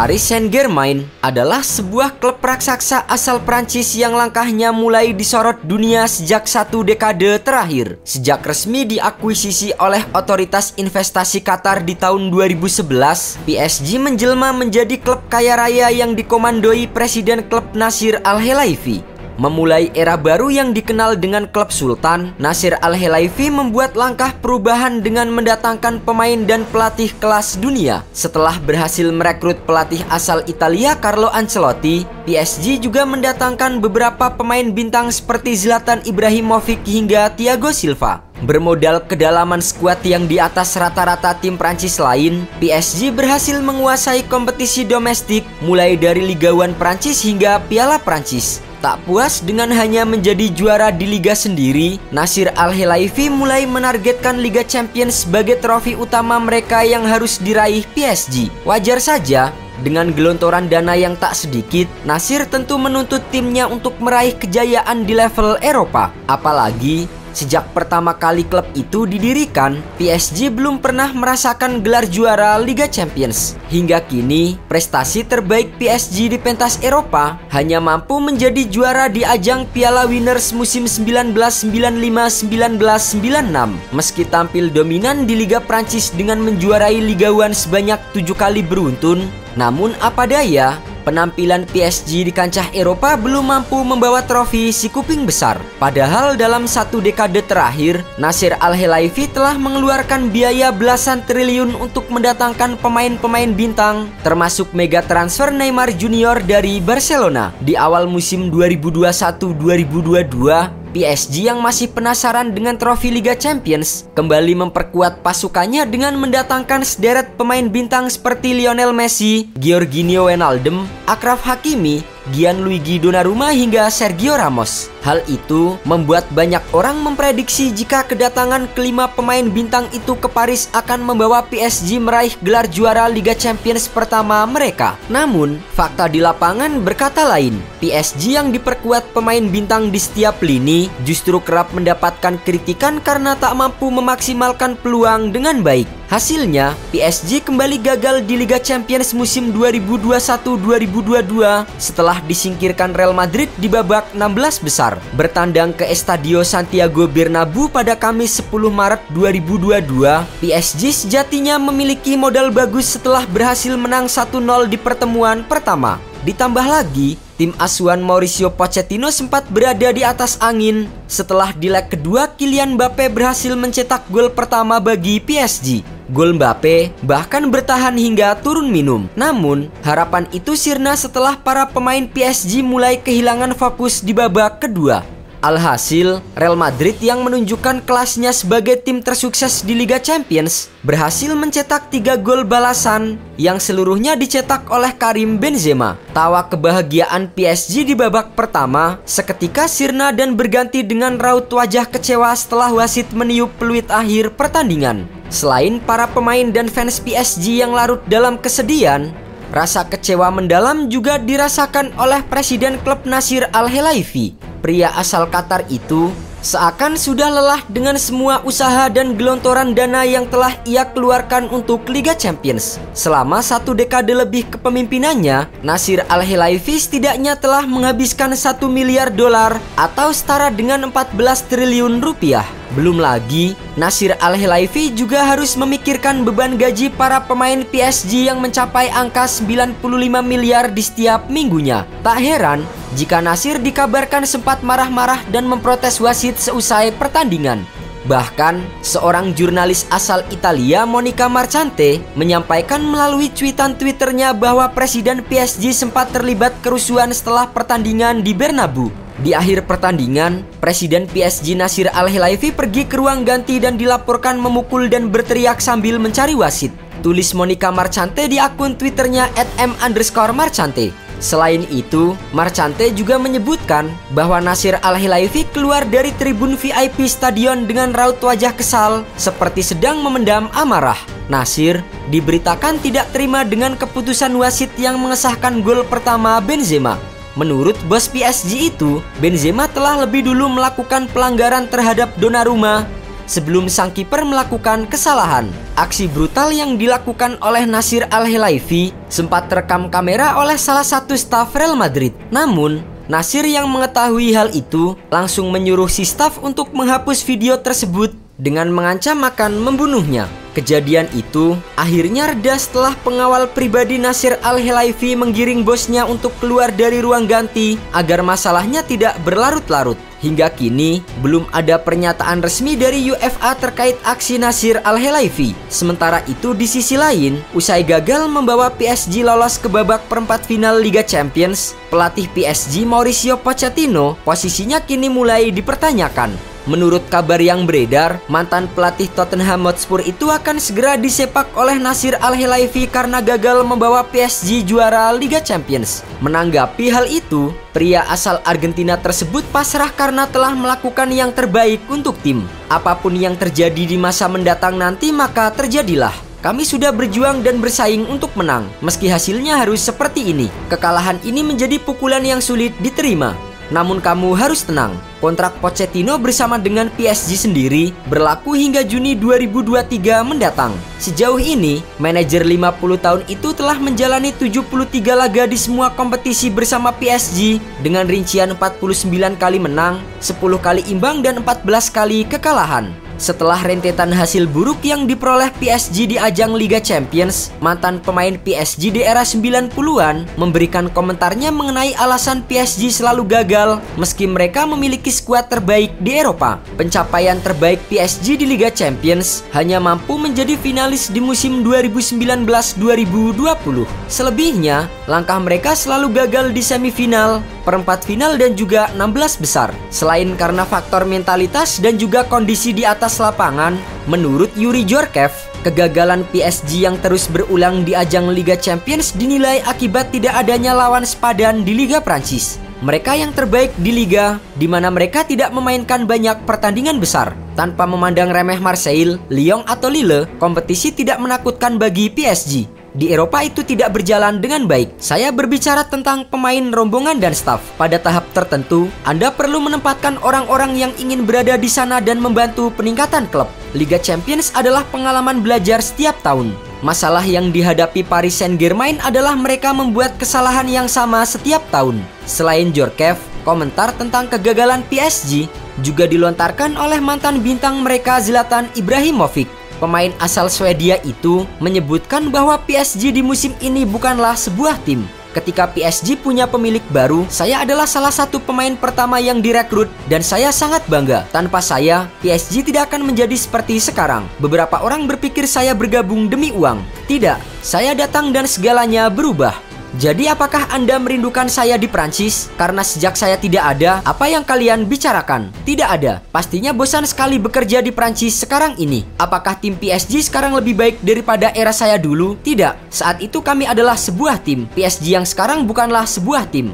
Paris Saint-Germain adalah sebuah klub raksasa asal Prancis yang langkahnya mulai disorot dunia sejak 1 dekade terakhir. Sejak resmi diakuisisi oleh otoritas investasi Qatar di tahun 2011, PSG menjelma menjadi klub kaya raya yang dikomandoi Presiden klub Nasir Al-Khelaifi. Memulai era baru yang dikenal dengan klub Sultan, Nasir Al-Khelaifi membuat langkah perubahan dengan mendatangkan pemain dan pelatih kelas dunia. Setelah berhasil merekrut pelatih asal Italia Carlo Ancelotti, PSG juga mendatangkan beberapa pemain bintang seperti Zlatan Ibrahimovic hingga Thiago Silva. Bermodal kedalaman skuad yang di atas rata-rata tim Prancis lain, PSG berhasil menguasai kompetisi domestik mulai dari Liga 1 Prancis hingga Piala Prancis. Tak puas dengan hanya menjadi juara di liga sendiri, Nasir Al-Khelaifi mulai menargetkan Liga Champions sebagai trofi utama mereka yang harus diraih PSG. Wajar saja, dengan gelontoran dana yang tak sedikit, Nasir tentu menuntut timnya untuk meraih kejayaan di level Eropa. Apalagi sejak pertama kali klub itu didirikan, PSG belum pernah merasakan gelar juara Liga Champions. Hingga kini, prestasi terbaik PSG di pentas Eropa hanya mampu menjadi juara di ajang Piala Winners musim 1995-1996. Meski tampil dominan di Liga Prancis dengan menjuarai Liga 1 sebanyak 7 kali beruntun, namun apa daya, penampilan PSG di kancah Eropa belum mampu membawa trofi si kuping besar. Padahal dalam 1 dekade terakhir, Nasir Al-Khelaifi telah mengeluarkan biaya belasan triliun untuk mendatangkan pemain-pemain bintang, termasuk mega transfer Neymar Junior dari Barcelona. Di awal musim 2021-2022, PSG yang masih penasaran dengan trofi Liga Champions kembali memperkuat pasukannya dengan mendatangkan sederet pemain bintang seperti Lionel Messi, Georginio Wijnaldum, Achraf Hakimi, Gianluigi Donnarumma hingga Sergio Ramos. Hal itu membuat banyak orang memprediksi jika kedatangan kelima pemain bintang itu ke Paris akan membawa PSG meraih gelar juara Liga Champions pertama mereka. Namun, fakta di lapangan berkata lain. PSG yang diperkuat pemain bintang di setiap lini justru kerap mendapatkan kritikan karena tak mampu memaksimalkan peluang dengan baik. Hasilnya, PSG kembali gagal di Liga Champions musim 2021-2022 setelah disingkirkan Real Madrid di babak 16 besar. Bertandang ke Estadio Santiago Bernabeu pada Kamis 10 Maret 2022, PSG sejatinya memiliki modal bagus setelah berhasil menang 1-0 di pertemuan pertama. Ditambah lagi, tim asuhan Mauricio Pochettino sempat berada di atas angin setelah di leg kedua Kylian Mbappe berhasil mencetak gol pertama bagi PSG. Gol Mbappe bahkan bertahan hingga turun minum. Namun, harapan itu sirna setelah para pemain PSG mulai kehilangan fokus di babak kedua. Alhasil, Real Madrid yang menunjukkan kelasnya sebagai tim tersukses di Liga Champions berhasil mencetak 3 gol balasan yang seluruhnya dicetak oleh Karim Benzema. Tawa kebahagiaan PSG di babak pertama seketika sirna dan berganti dengan raut wajah kecewa setelah wasit meniup peluit akhir pertandingan. Selain para pemain dan fans PSG yang larut dalam kesedihan, rasa kecewa mendalam juga dirasakan oleh Presiden klub Nasir Al-Khelaifi. Pria asal Qatar itu seakan sudah lelah dengan semua usaha dan gelontoran dana yang telah ia keluarkan untuk Liga Champions. Selama 1 dekade lebih kepemimpinannya, Nasir Al-Khelaifi setidaknya telah menghabiskan 1 miliar dolar atau setara dengan 14 triliun rupiah. Belum lagi, Nasir Al-Khelaifi juga harus memikirkan beban gaji para pemain PSG yang mencapai angka 95 miliar di setiap minggunya. Tak heran jika Nasir dikabarkan sempat marah-marah dan memprotes wasit seusai pertandingan. Bahkan, seorang jurnalis asal Italia, Monica Marchante, menyampaikan melalui cuitan Twitternya bahwa Presiden PSG sempat terlibat kerusuhan setelah pertandingan di Bernabeu. Di akhir pertandingan, Presiden PSG Nasir Al-Khelaifi pergi ke ruang ganti dan dilaporkan memukul dan berteriak sambil mencari wasit. Tulis Monica Marchante di akun Twitternya @m_marchante. Selain itu, Marchante juga menyebutkan bahwa Nasir Al-Khelaifi keluar dari tribun VIP stadion dengan raut wajah kesal seperti sedang memendam amarah. Nasir diberitakan tidak terima dengan keputusan wasit yang mengesahkan gol pertama Benzema. Menurut bos PSG itu, Benzema telah lebih dulu melakukan pelanggaran terhadap Donnarumma sebelum sang kiper melakukan kesalahan. Aksi brutal yang dilakukan oleh Nasir Al-Khelaifi sempat terekam kamera oleh salah satu staf Real Madrid. Namun, Nasir yang mengetahui hal itu langsung menyuruh si staf untuk menghapus video tersebut dengan mengancam akan membunuhnya. Kejadian itu akhirnya reda setelah pengawal pribadi Nasir Al-Khelaifi menggiring bosnya untuk keluar dari ruang ganti agar masalahnya tidak berlarut-larut. Hingga kini belum ada pernyataan resmi dari UEFA terkait aksi Nasir Al-Khelaifi. Sementara itu di sisi lain, usai gagal membawa PSG lolos ke babak perempat final Liga Champions, pelatih PSG Mauricio Pochettino posisinya kini mulai dipertanyakan. Menurut kabar yang beredar, mantan pelatih Tottenham Hotspur itu akan segera disepak oleh Nasir Al-Khelaifi karena gagal membawa PSG juara Liga Champions. Menanggapi hal itu, pria asal Argentina tersebut pasrah karena telah melakukan yang terbaik untuk tim. Apapun yang terjadi di masa mendatang nanti maka terjadilah. Kami sudah berjuang dan bersaing untuk menang, meski hasilnya harus seperti ini. Kekalahan ini menjadi pukulan yang sulit diterima. Namun kamu harus tenang, kontrak Pochettino bersama dengan PSG sendiri berlaku hingga Juni 2023 mendatang. Sejauh ini, manajer 50 tahun itu telah menjalani 73 laga di semua kompetisi bersama PSG dengan rincian 49 kali menang, 10 kali imbang dan 14 kali kekalahan. Setelah rentetan hasil buruk yang diperoleh PSG di ajang Liga Champions, mantan pemain PSG di era 90-an memberikan komentarnya mengenai alasan PSG selalu gagal meski mereka memiliki skuad terbaik di Eropa. Pencapaian terbaik PSG di Liga Champions hanya mampu menjadi finalis di musim 2019-2020. Selebihnya, langkah mereka selalu gagal di semifinal, perempat final dan juga 16 besar. Selain karena faktor mentalitas dan juga kondisi di atas lapangan, menurut Yuri Djorkaeff, kegagalan PSG yang terus berulang di ajang Liga Champions dinilai akibat tidak adanya lawan sepadan di Liga Prancis. Mereka yang terbaik di Liga, di mana mereka tidak memainkan banyak pertandingan besar. Tanpa memandang remeh Marseille, Lyon atau Lille, kompetisi tidak menakutkan bagi PSG. Di Eropa itu tidak berjalan dengan baik. Saya berbicara tentang pemain, rombongan, dan staf. Pada tahap tertentu, Anda perlu menempatkan orang-orang yang ingin berada di sana dan membantu peningkatan klub. Liga Champions adalah pengalaman belajar setiap tahun. Masalah yang dihadapi Paris Saint-Germain adalah mereka membuat kesalahan yang sama setiap tahun. Selain Djorkaeff, komentar tentang kegagalan PSG juga dilontarkan oleh mantan bintang mereka Zlatan Ibrahimovic. Pemain asal Swedia itu menyebutkan bahwa PSG di musim ini bukanlah sebuah tim. Ketika PSG punya pemilik baru, saya adalah salah satu pemain pertama yang direkrut dan saya sangat bangga. Tanpa saya, PSG tidak akan menjadi seperti sekarang. Beberapa orang berpikir saya bergabung demi uang. Tidak, saya datang dan segalanya berubah. Jadi apakah Anda merindukan saya di Prancis? Karena sejak saya tidak ada, apa yang kalian bicarakan? Tidak ada. Pastinya bosan sekali bekerja di Prancis sekarang ini. Apakah tim PSG sekarang lebih baik daripada era saya dulu? Tidak. Saat itu kami adalah sebuah tim. PSG yang sekarang bukanlah sebuah tim.